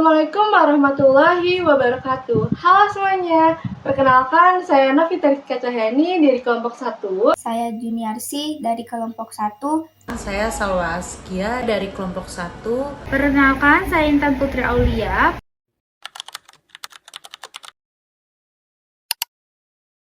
Assalamualaikum warahmatullahi wabarakatuh. Halo semuanya, perkenalkan saya Novita Rizka Cahyani dari kelompok 1. Saya Juniarsi dari kelompok 1. Saya Salwa Askia dari kelompok 1. Perkenalkan, saya Intan Putri Aulia.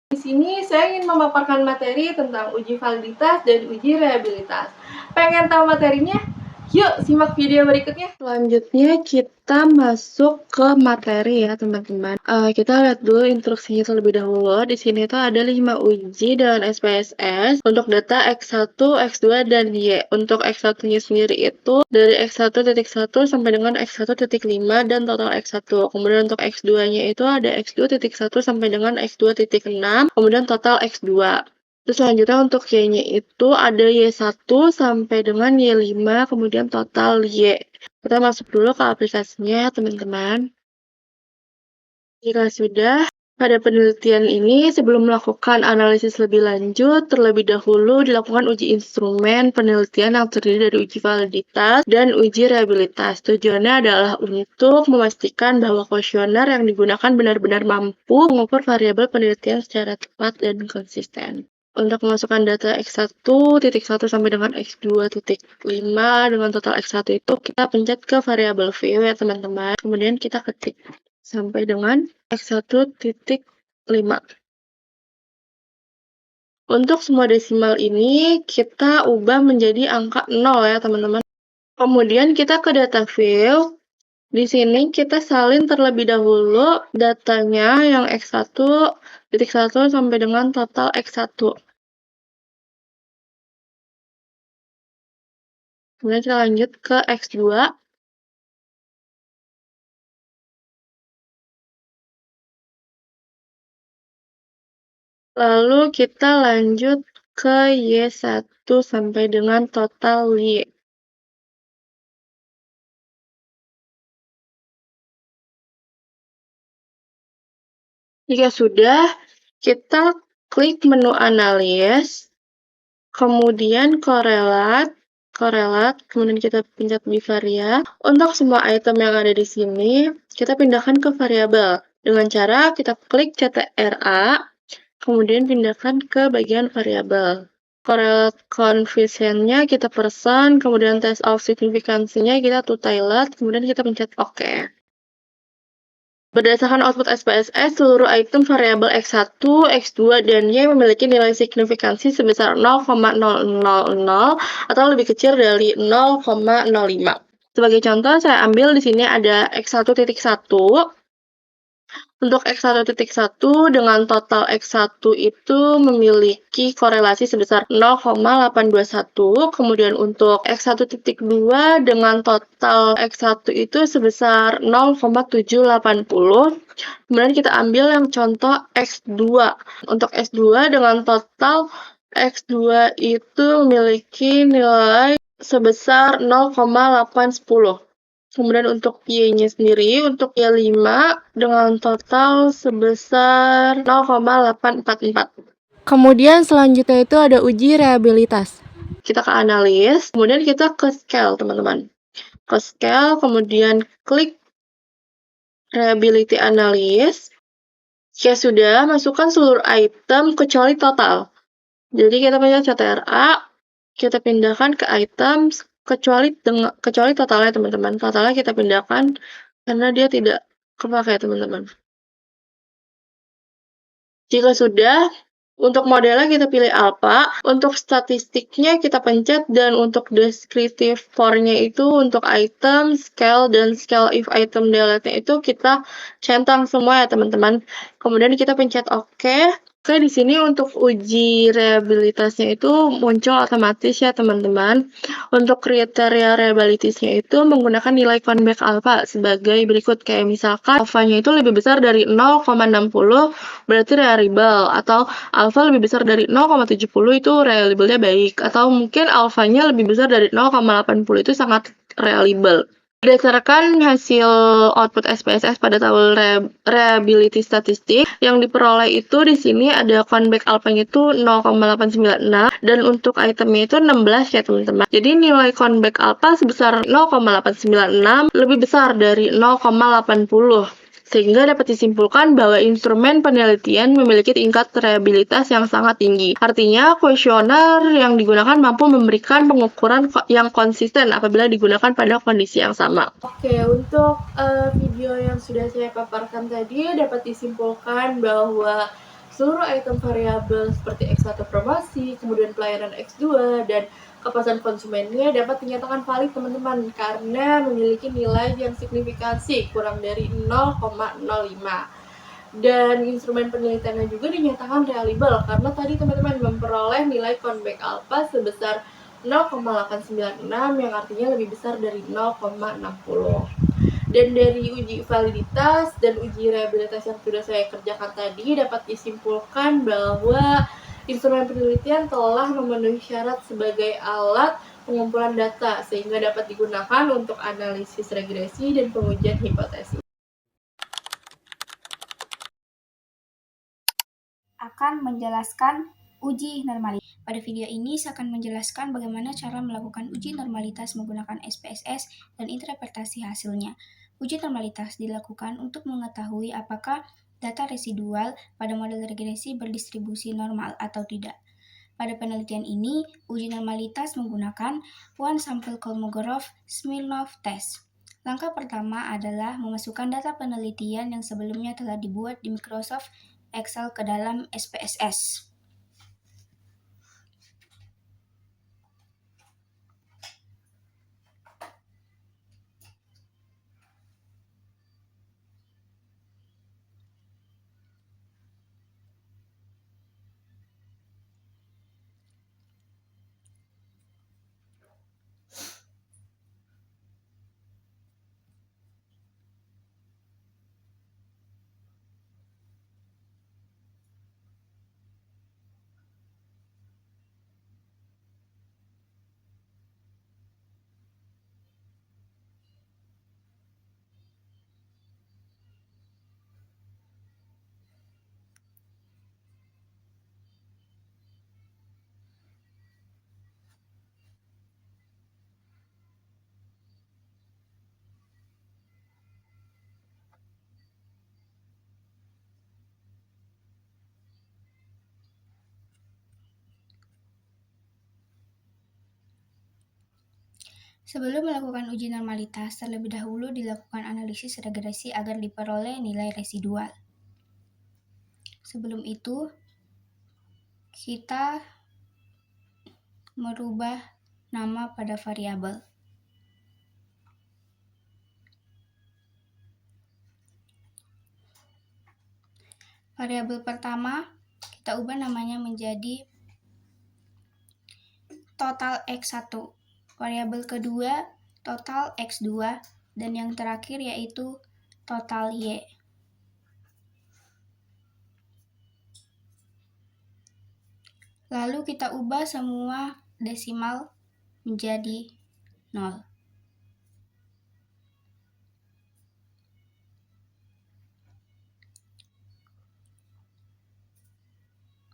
Di sini saya ingin memaparkan materi tentang uji validitas dan uji reliabilitas. Pengen tahu materinya? Yuk simak video berikutnya. Selanjutnya kita masuk ke materi ya teman-teman. Kita lihat dulu instruksinya terlebih dahulu. Di sini tuh ada 5 uji dengan SPSS untuk data X1, X2, dan Y. Untuk X1-nya sendiri itu dari X1.1 sampai dengan X1.5 dan total X1. Kemudian untuk X2-nya itu ada X2.1 sampai dengan X2.6, kemudian total X2. Terus selanjutnya untuk Y-nya itu ada Y1 sampai dengan Y5, kemudian total Y. Kita masuk dulu ke aplikasinya, teman-teman. Jika sudah, pada penelitian ini, sebelum melakukan analisis lebih lanjut, terlebih dahulu dilakukan uji instrumen penelitian yang terdiri dari uji validitas dan uji reliabilitas. Tujuannya adalah untuk memastikan bahwa kuesioner yang digunakan benar-benar mampu mengukur variabel penelitian secara tepat dan konsisten. Untuk memasukkan data X1.1 sampai dengan X2.5 dengan total X1 itu, kita pencet ke variabel view ya teman-teman. Kemudian kita ketik sampai dengan X1.5. Untuk semua desimal ini, kita ubah menjadi angka 0 ya teman-teman. Kemudian kita ke data view. Di sini kita salin terlebih dahulu datanya yang X1.1 sampai dengan total X1. Kemudian kita lanjut ke X2. Lalu kita lanjut ke Y1 sampai dengan total Y. Jika sudah, kita klik menu analis, kemudian korelat, kemudian kita pencet bivaria. Untuk semua item yang ada di sini, kita pindahkan ke variabel. Dengan cara kita klik CTRA, kemudian pindahkan ke bagian variabel. Correlate coefficient-nya kita persen, kemudian test of signifikansinya kita to tilde, kemudian kita pencet OK. Berdasarkan output SPSS, seluruh item variabel X1, X2, dan Y memiliki nilai signifikansi sebesar 0,000 atau lebih kecil dari 0,05. Sebagai contoh, saya ambil di sini ada X1.1. Untuk X1.1 dengan total X1 itu memiliki korelasi sebesar 0,821. Kemudian untuk X1.2 dengan total X1 itu sebesar 0,780. Kemudian kita ambil yang contoh X2. Untuk X2 dengan total X2 itu memiliki nilai sebesar 0,810. Kemudian untuk Y-nya sendiri, untuk Y5 dengan total sebesar 0,844. Kemudian selanjutnya itu ada uji reliabilitas. Kita ke analis, kemudian kita ke scale, teman-teman. Ke scale, kemudian klik reliability analysis. Jika sudah, masukkan seluruh item kecuali total. Jadi kita pencet CTRA, kita pindahkan ke item kecuali totalnya teman-teman. Totalnya kita pindahkan karena dia tidak kepakai teman-teman. Jika sudah, untuk modelnya kita pilih alpha, untuk statistiknya kita pencet, dan untuk descriptive for-nya itu untuk item, scale, dan scale if item delete-nya itu kita centang semua ya teman-teman. Kemudian kita pencet OK. Oke, di sini untuk uji reliabilitasnya itu muncul otomatis ya teman-teman. Untuk kriteria reliabilitasnya itu menggunakan nilai convex alpha sebagai berikut. Kayak misalkan alpha-nya itu lebih besar dari 0,60 berarti reliable, atau alpha lebih besar dari 0,70 itu reliable-nya baik, atau mungkin alpha-nya lebih besar dari 0,80 itu sangat reliable. Berdasarkan hasil output SPSS pada tabel reliability statistik yang diperoleh itu di sini ada convex alpha-nya itu 0,896 dan untuk itemnya itu 16 ya teman-teman. Jadi nilai convex alpha sebesar 0,896 lebih besar dari 0,80. Sehingga dapat disimpulkan bahwa instrumen penelitian memiliki tingkat reliabilitas yang sangat tinggi. Artinya, kuesioner yang digunakan mampu memberikan pengukuran yang konsisten apabila digunakan pada kondisi yang sama. Oke, untuk video yang sudah saya paparkan tadi dapat disimpulkan bahwa seluruh item variabel seperti X1 promosi, kemudian pelayanan X2, dan kepuasan konsumennya dapat dinyatakan valid teman-teman karena memiliki nilai yang signifikansi kurang dari 0,05 dan instrumen penelitiannya juga dinyatakan reliable karena tadi teman-teman memperoleh nilai convex alpha sebesar 0,896 yang artinya lebih besar dari 0,60. Dan dari uji validitas dan uji reliabilitas yang sudah saya kerjakan tadi dapat disimpulkan bahwa instrumen penelitian telah memenuhi syarat sebagai alat pengumpulan data sehingga dapat digunakan untuk analisis regresi dan pengujian hipotesis. Akan menjelaskan uji normalitas. Pada video ini saya akan menjelaskan bagaimana cara melakukan uji normalitas menggunakan SPSS dan interpretasi hasilnya. Uji normalitas dilakukan untuk mengetahui apakah data residual pada model regresi berdistribusi normal atau tidak. Pada penelitian ini, uji normalitas menggunakan One Sample Kolmogorov-Smirnov Test. Langkah pertama adalah memasukkan data penelitian yang sebelumnya telah dibuat di Microsoft Excel ke dalam SPSS. Sebelum melakukan uji normalitas, terlebih dahulu dilakukan analisis regresi agar diperoleh nilai residual. Sebelum itu, kita merubah nama pada variabel. Variabel pertama, kita ubah namanya menjadi total X1. Variabel kedua, total X2, dan yang terakhir yaitu total Y. Lalu kita ubah semua desimal menjadi 0.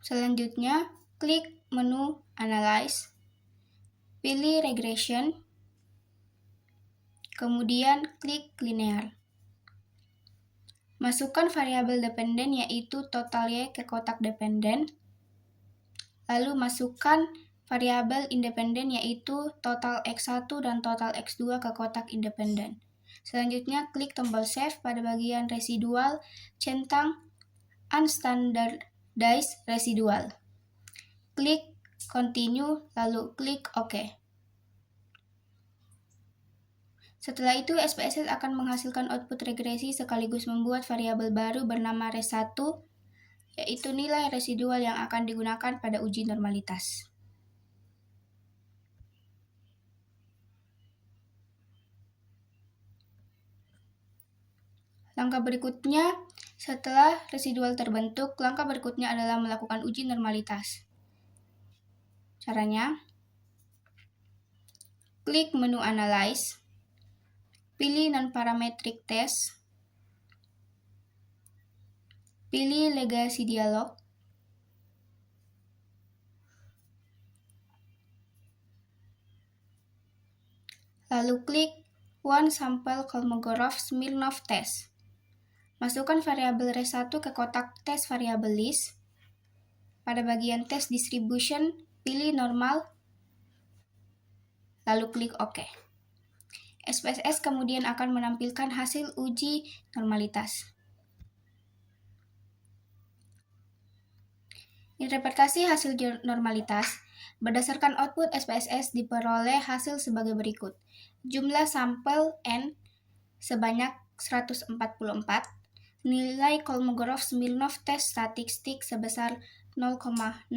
Selanjutnya, klik menu Analyze, pilih Regression, kemudian klik Linear. Masukkan variabel dependen yaitu total Y ke kotak dependen, lalu masukkan variabel independen yaitu total X1 dan total X2 ke kotak independen. Selanjutnya, klik tombol Save pada bagian residual, centang Unstandardized Residual. Klik Continue, lalu klik OK. Setelah itu, SPSS akan menghasilkan output regresi sekaligus membuat variabel baru bernama res1, yaitu nilai residual yang akan digunakan pada uji normalitas. Langkah berikutnya, setelah residual terbentuk, langkah berikutnya adalah melakukan uji normalitas. Caranya, klik menu Analyze, pilih non-parametric test, pilih legasi dialog, lalu klik One Sample Kolmogorov-Smirnov Test. Masukkan variabel res1 ke kotak tes variabel list. Pada bagian tes distribution, pilih normal, lalu klik OK. SPSS kemudian akan menampilkan hasil uji normalitas. Interpretasi hasil normalitas berdasarkan output SPSS diperoleh hasil sebagai berikut. Jumlah sampel N sebanyak 144, nilai Kolmogorov-Smirnov test statistik sebesar 0,066,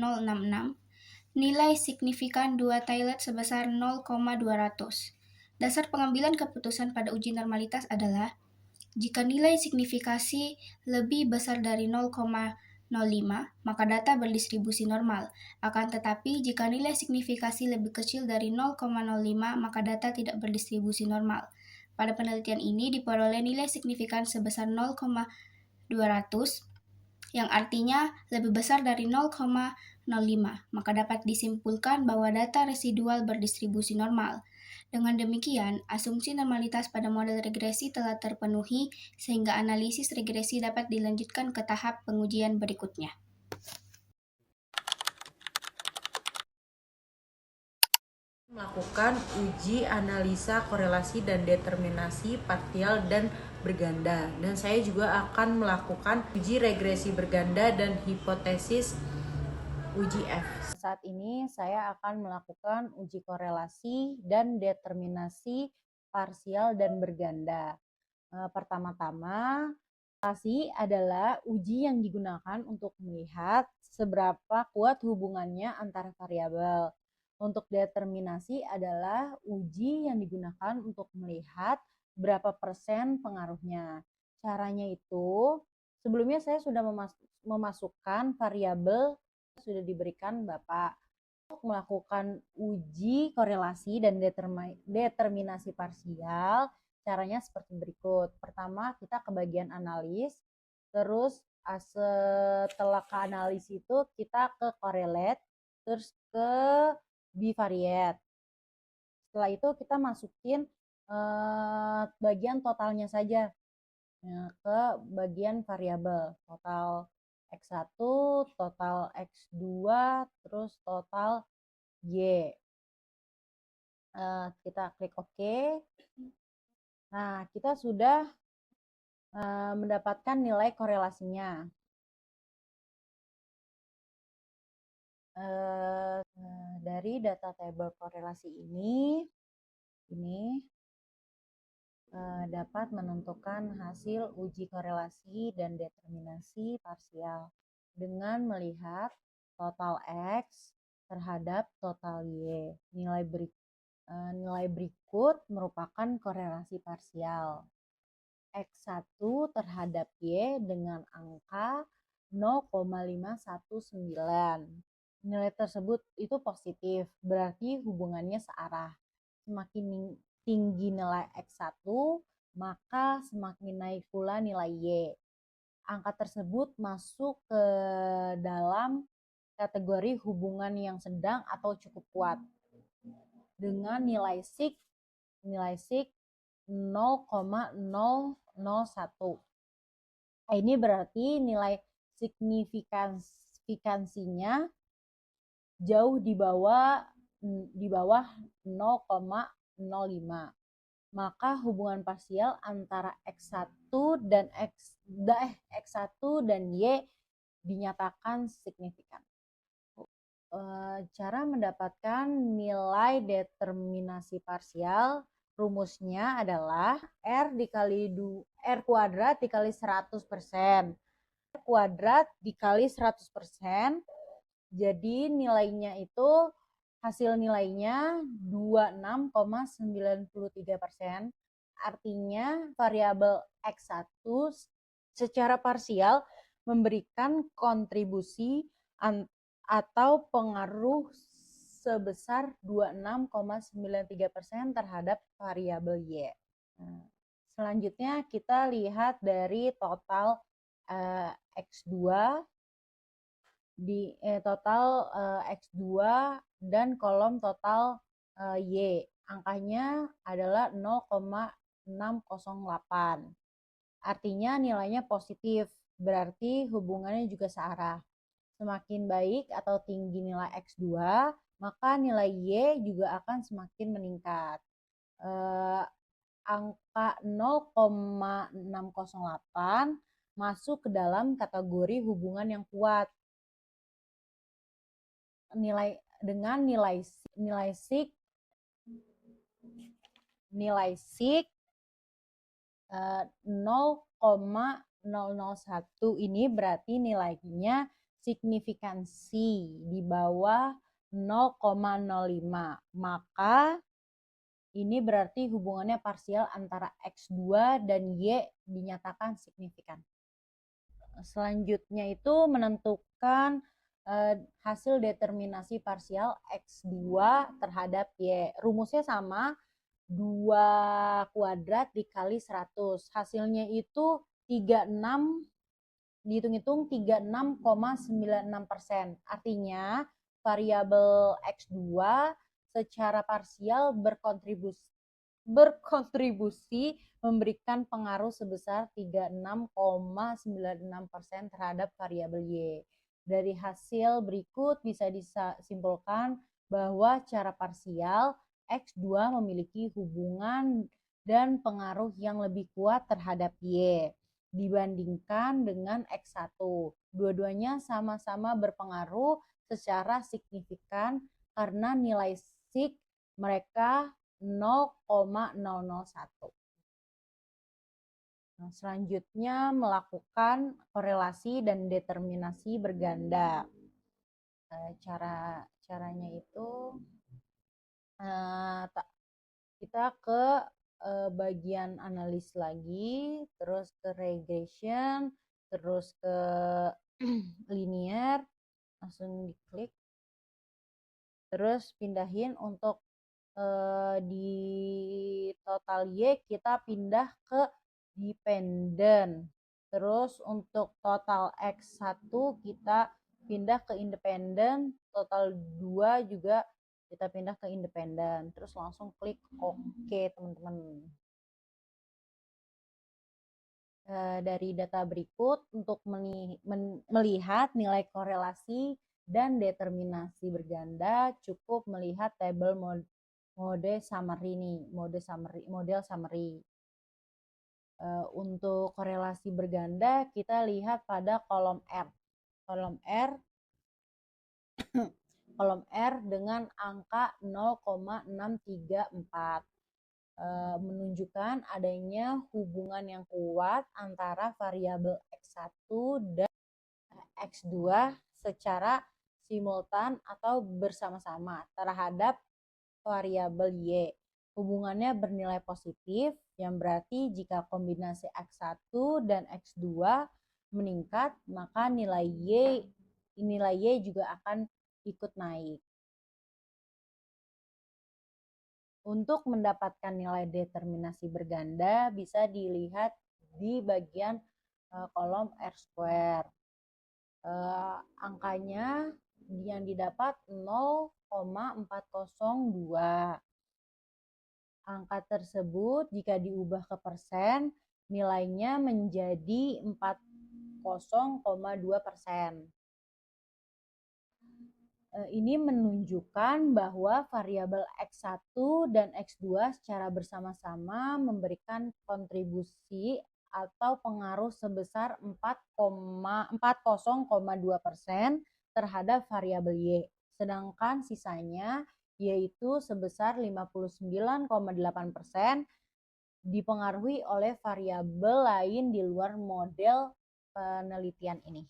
nilai signifikan 2 Taillet sebesar 0,200. Dasar pengambilan keputusan pada uji normalitas adalah jika nilai signifikasi lebih besar dari 0,05, maka data berdistribusi normal. Akan tetapi, jika nilai signifikasi lebih kecil dari 0,05, maka data tidak berdistribusi normal. Pada penelitian ini diperoleh nilai signifikan sebesar 0,200, yang artinya lebih besar dari 0,05, maka dapat disimpulkan bahwa data residual berdistribusi normal. Dengan demikian, asumsi normalitas pada model regresi telah terpenuhi sehingga analisis regresi dapat dilanjutkan ke tahap pengujian berikutnya. Melakukan uji analisa korelasi dan determinasi parsial dan berganda, dan saya juga akan melakukan uji regresi berganda dan hipotesis uji F. Saat ini saya akan melakukan uji korelasi dan determinasi parsial dan berganda. Pertama-tama, korelasi adalah uji yang digunakan untuk melihat seberapa kuat hubungannya antara variabel. Untuk determinasi adalah uji yang digunakan untuk melihat berapa persen pengaruhnya. Caranya itu, sebelumnya saya sudah memasukkan variabel yang sudah diberikan Bapak. Untuk melakukan uji korelasi dan determinasi parsial, caranya seperti berikut. Pertama, kita ke bagian analis, terus setelah ke analis itu kita ke correlate, terus ke bivariate. Setelah itu kita masukin bagian totalnya saja ke bagian variabel, total X1, total X2, terus total Y. Kita klik OK. Nah, kita sudah mendapatkan nilai korelasinya. Dari data table korelasi ini dapat menentukan hasil uji korelasi dan determinasi parsial dengan melihat total X terhadap total Y. Nilai berikut merupakan korelasi parsial. X1 terhadap Y dengan angka 0,519. Nilai tersebut itu positif, berarti hubungannya searah. Semakin tinggi nilai X1, maka semakin naik pula nilai Y. Angka tersebut masuk ke dalam kategori hubungan yang sedang atau cukup kuat dengan nilai sig 0,001. Ini berarti nilai signifikansinya jauh di bawah 0,05. Maka hubungan parsial antara X1 dan Y dinyatakan signifikan. Cara mendapatkan nilai determinasi parsial, rumusnya adalah R kuadrat dikali 100%. R kuadrat dikali 100%. Jadi nilainya itu, hasil nilainya 26,93%. Artinya variabel X1 secara parsial memberikan kontribusi atau pengaruh sebesar 26,93% terhadap variabel Y. Nah, selanjutnya kita lihat dari total X2 total X2 dan kolom total Y. Angkanya adalah 0,608. Artinya nilainya positif, berarti hubungannya juga searah. Semakin baik atau tinggi nilai X2, maka nilai Y juga akan semakin meningkat. Angka 0,608 masuk ke dalam kategori hubungan yang kuat. Dengan nilai sig 0,001 ini berarti nilainya signifikansi di bawah 0,05. Maka ini berarti hubungannya parsial antara X2 dan Y dinyatakan signifikan. Selanjutnya itu menentukan hasil determinasi parsial X2 terhadap Y. Rumusnya sama, 2 kuadrat dikali 100. Hasilnya itu 36, dihitung-hitung 36,96%. Artinya variabel X2 secara parsial berkontribusi memberikan pengaruh sebesar 36,96% terhadap variabel Y. Dari hasil berikut bisa disimpulkan bahwa secara parsial X2 memiliki hubungan dan pengaruh yang lebih kuat terhadap Y dibandingkan dengan X1. Dua-duanya sama-sama berpengaruh secara signifikan karena nilai sig mereka 0,001. Nah, selanjutnya melakukan korelasi dan determinasi berganda. Caranya itu kita ke bagian analis lagi, terus ke regression, terus ke linear, langsung diklik, terus pindahin untuk di total Y kita pindah ke dependent. Terus untuk total X1 kita pindah ke independent, total 2 juga kita pindah ke independent. Terus langsung klik OK, teman-teman. Dari data berikut untuk melihat nilai korelasi dan determinasi berganda cukup melihat tabel model summary. Untuk korelasi berganda kita lihat pada kolom R. Kolom R dengan angka 0,634 menunjukkan adanya hubungan yang kuat antara variabel X1 dan X2 secara simultan atau bersama-sama terhadap variabel Y. Hubungannya bernilai positif, yang berarti jika kombinasi X1 dan X2 meningkat, maka nilai Y juga akan ikut naik. Untuk mendapatkan nilai determinasi berganda bisa dilihat di bagian kolom R². Angkanya yang didapat 0,402. Angka tersebut jika diubah ke persen, nilainya menjadi 40,2%. Ini menunjukkan bahwa variabel X1 dan X2 secara bersama-sama memberikan kontribusi atau pengaruh sebesar 40,2% terhadap variabel Y. Sedangkan sisanya yaitu sebesar 59,8% dipengaruhi oleh variabel lain di luar model penelitian ini.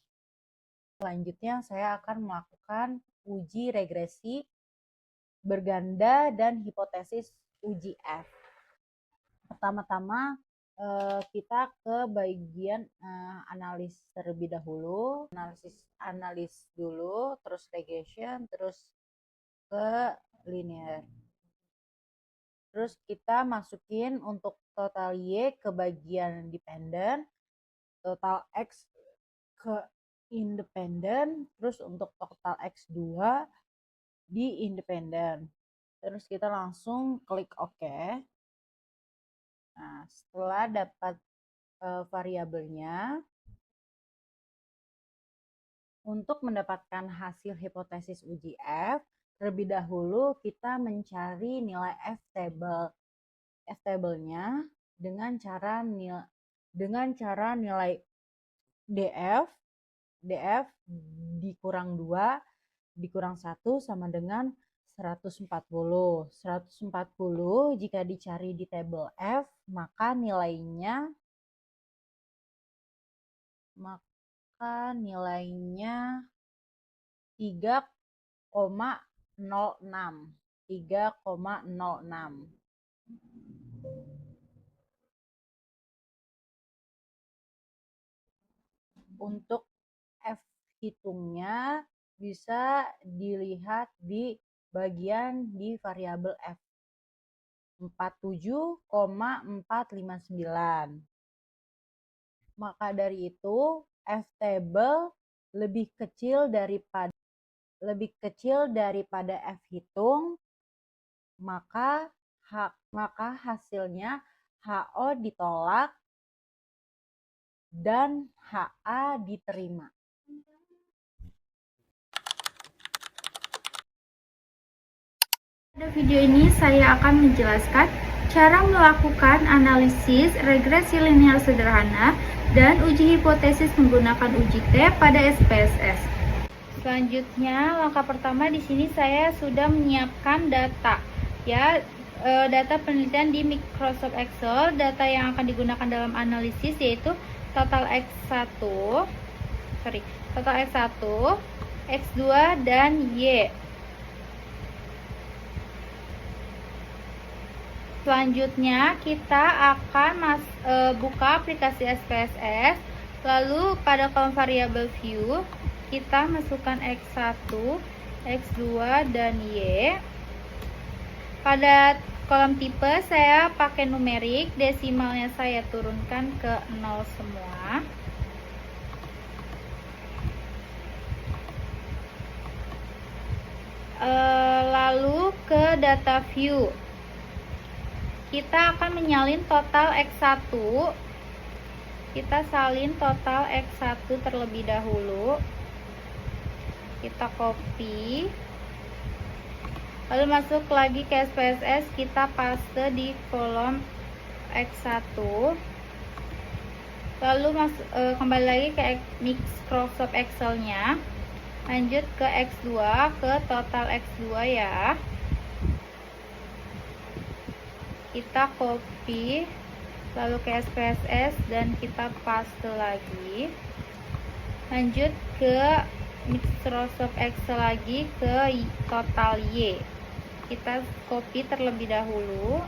Selanjutnya saya akan melakukan uji regresi berganda dan hipotesis uji F. Pertama-tama kita ke bagian analis terlebih dahulu, analis dulu, terus regression, terus ke linear. Terus kita masukin untuk total Y ke bagian dependent, total X ke independent, terus untuk total X2 di independent. Terus kita langsung klik OK. Nah, setelah dapat variabelnya, untuk mendapatkan hasil hipotesis uji F, terlebih dahulu kita mencari nilai F table-nya dengan cara nilai DF dikurang 2 dikurang 1 sama dengan 140. 140 jika dicari di tabel F, maka nilainya 3,06. 3,06. Untuk F hitungnya bisa dilihat di bagian di variabel F. 47,459. Maka dari itu F table lebih kecil daripada F hitung, maka hasilnya HO ditolak dan HA diterima. Pada video ini saya akan menjelaskan cara melakukan analisis regresi linear sederhana dan uji hipotesis menggunakan uji T pada SPSS. Selanjutnya, langkah pertama di sini saya sudah menyiapkan data, ya, data penelitian di Microsoft Excel. Data yang akan digunakan dalam analisis yaitu total X1, X2 dan Y. Selanjutnya kita akan buka aplikasi SPSS, lalu pada kolom variabel view kita masukkan X1, X2 dan Y. Pada kolom tipe saya pakai numerik, desimalnya saya turunkan ke 0 semua. Lalu ke data view kita akan menyalin total X1. Kita salin total X1 terlebih dahulu. Kita copy. Lalu masuk lagi ke SPSS, kita paste di kolom X1. Lalu kembali lagi ke Microsoft Excel-nya. Lanjut ke X2, ke total X2 ya. Kita copy, lalu ke SPSS dan kita paste lagi. Lanjut ke Microsoft Excel lagi, ke total Y. Kita copy terlebih dahulu.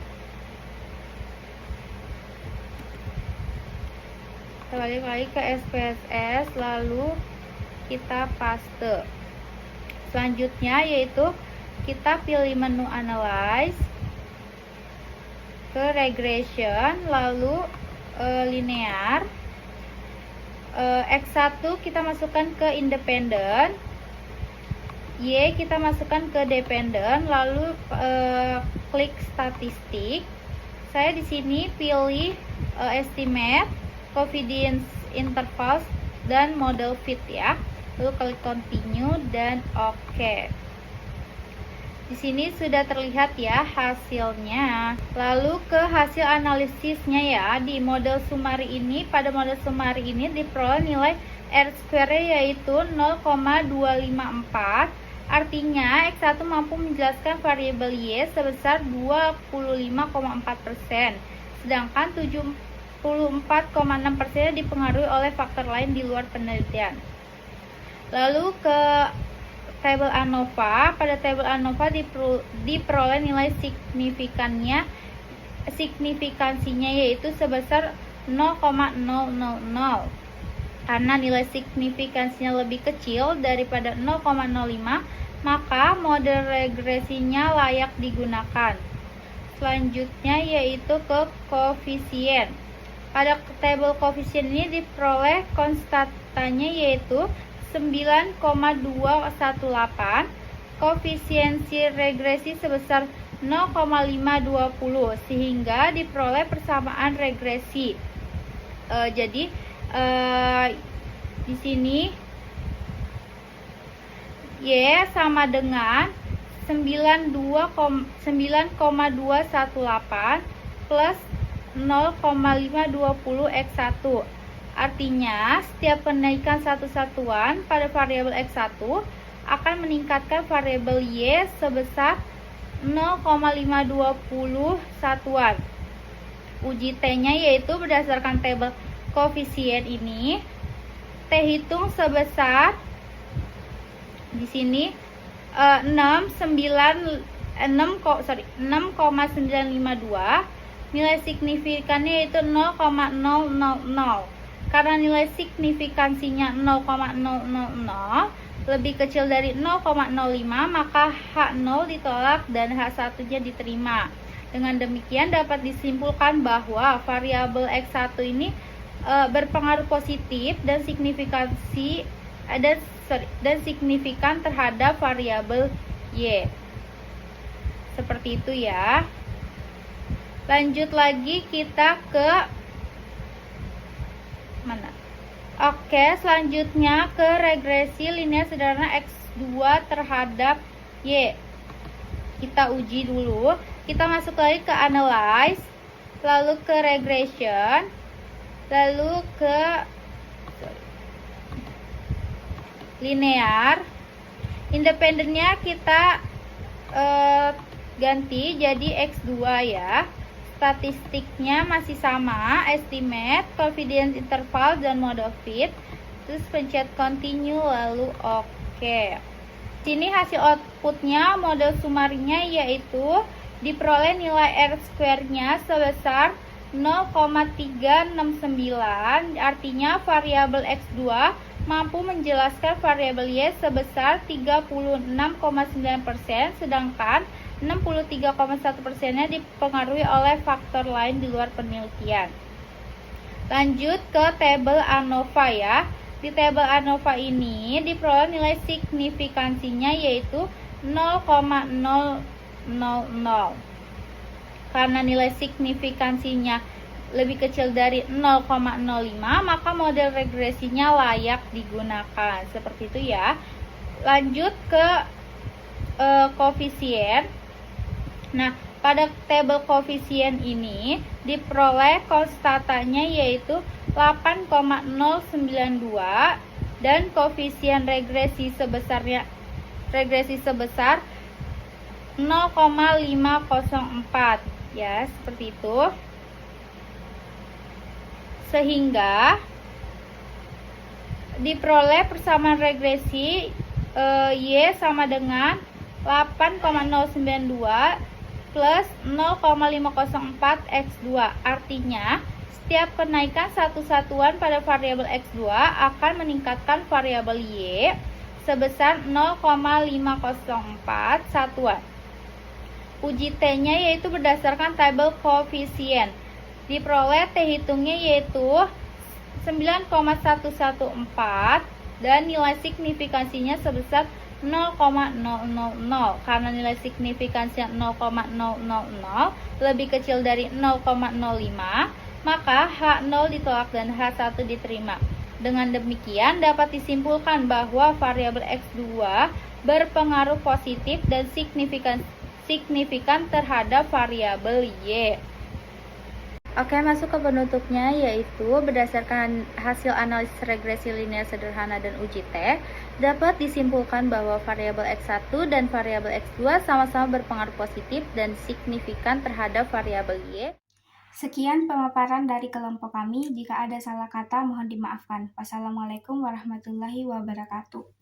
Balik lagi ke SPSS, lalu kita paste. Selanjutnya yaitu kita pilih menu Analyze, ke regression, lalu linear. X1 kita masukkan ke independent, Y kita masukkan ke dependent, lalu klik statistik. Saya di sini pilih estimate, confidence intervals dan model fit ya. Lalu klik continue dan OK. Di sini sudah terlihat ya hasilnya. Lalu ke hasil analisisnya ya. Di model summary ini, pada model summary ini diperoleh nilai R-square yaitu 0,254. Artinya X1 mampu menjelaskan variabel Y sebesar 25,4%. Sedangkan 74,6% dipengaruhi oleh faktor lain di luar penelitian. Lalu ke tabel ANOVA. Pada tabel ANOVA diperoleh nilai signifikansinya yaitu sebesar 0,000. Karena nilai signifikansinya lebih kecil daripada 0,05, maka model regresinya layak digunakan. selanjutnya yaitu ke koefisien. Pada tabel koefisien ini diperoleh konstantanya yaitu 9,218, koefisiensi regresi sebesar 0,520 sehingga diperoleh persamaan regresi. Jadi di sini Y sama dengan 9,218 plus 0,520 X1. Artinya, setiap kenaikan satu satuan pada variabel X1 akan meningkatkan variabel Y sebesar 0,520 satuan. Uji T-nya yaitu berdasarkan tabel koefisien ini, T hitung sebesar di sini 6,952. Nilai signifikannya yaitu 0,000. Karena nilai signifikansinya 0,000 lebih kecil dari 0,05, maka H0 ditolak dan H1-nya diterima. Dengan demikian dapat disimpulkan bahwa variabel X1 ini berpengaruh positif dan signifikan terhadap variabel Y. Seperti itu ya. Lanjut lagi kita ke mana? Oke, selanjutnya ke regresi linear sederhana X2 terhadap Y. Kita uji dulu. Kita masuk lagi ke analyze, lalu ke regression, lalu ke linear. Independennya kita ganti jadi X2 ya. Statistiknya masih sama, estimate, confidence interval, dan mode of fit. Terus pencet continue, lalu oke. Sini hasil outputnya, model sumarinya yaitu diperoleh nilai R square-nya sebesar 0,369. Artinya variabel X2 mampu menjelaskan variabel Y sebesar 36,9%, sedangkan 63,1%-nya dipengaruhi oleh faktor lain di luar penelitian. Lanjut ke tabel ANOVA ya. Di tabel ANOVA ini diperoleh nilai signifikansinya yaitu 0,000. Karena nilai signifikansinya lebih kecil dari 0,05, maka model regresinya layak digunakan. Seperti itu ya. Lanjut ke koefisien. Nah, pada tabel koefisien ini diperoleh konstantanya yaitu 8,092 dan koefisien regresi sebesar 0,504 ya, seperti itu. Sehingga diperoleh persamaan regresi Y sama dengan 8,092 plus 0,504 X2. Artinya, setiap kenaikan satu satuan pada variabel X2 akan meningkatkan variabel Y sebesar 0,504 satuan. Uji T-nya yaitu berdasarkan tabel koefisien. Diperoleh T hitungnya yaitu 9,114 dan nilai signifikansinya sebesar 0,000. Karena nilai signifikansinya 0,000 lebih kecil dari 0,05, maka H0 ditolak dan H1 diterima. Dengan demikian dapat disimpulkan bahwa variabel X2 berpengaruh positif dan signifikan terhadap variabel Y. Oke, masuk ke penutupnya yaitu berdasarkan hasil analisis regresi linear sederhana dan uji T, dapat disimpulkan bahwa variabel X1 dan variabel X2 sama-sama berpengaruh positif dan signifikan terhadap variabel Y. Sekian pemaparan dari kelompok kami. Jika ada salah kata mohon dimaafkan. Wassalamualaikum warahmatullahi wabarakatuh.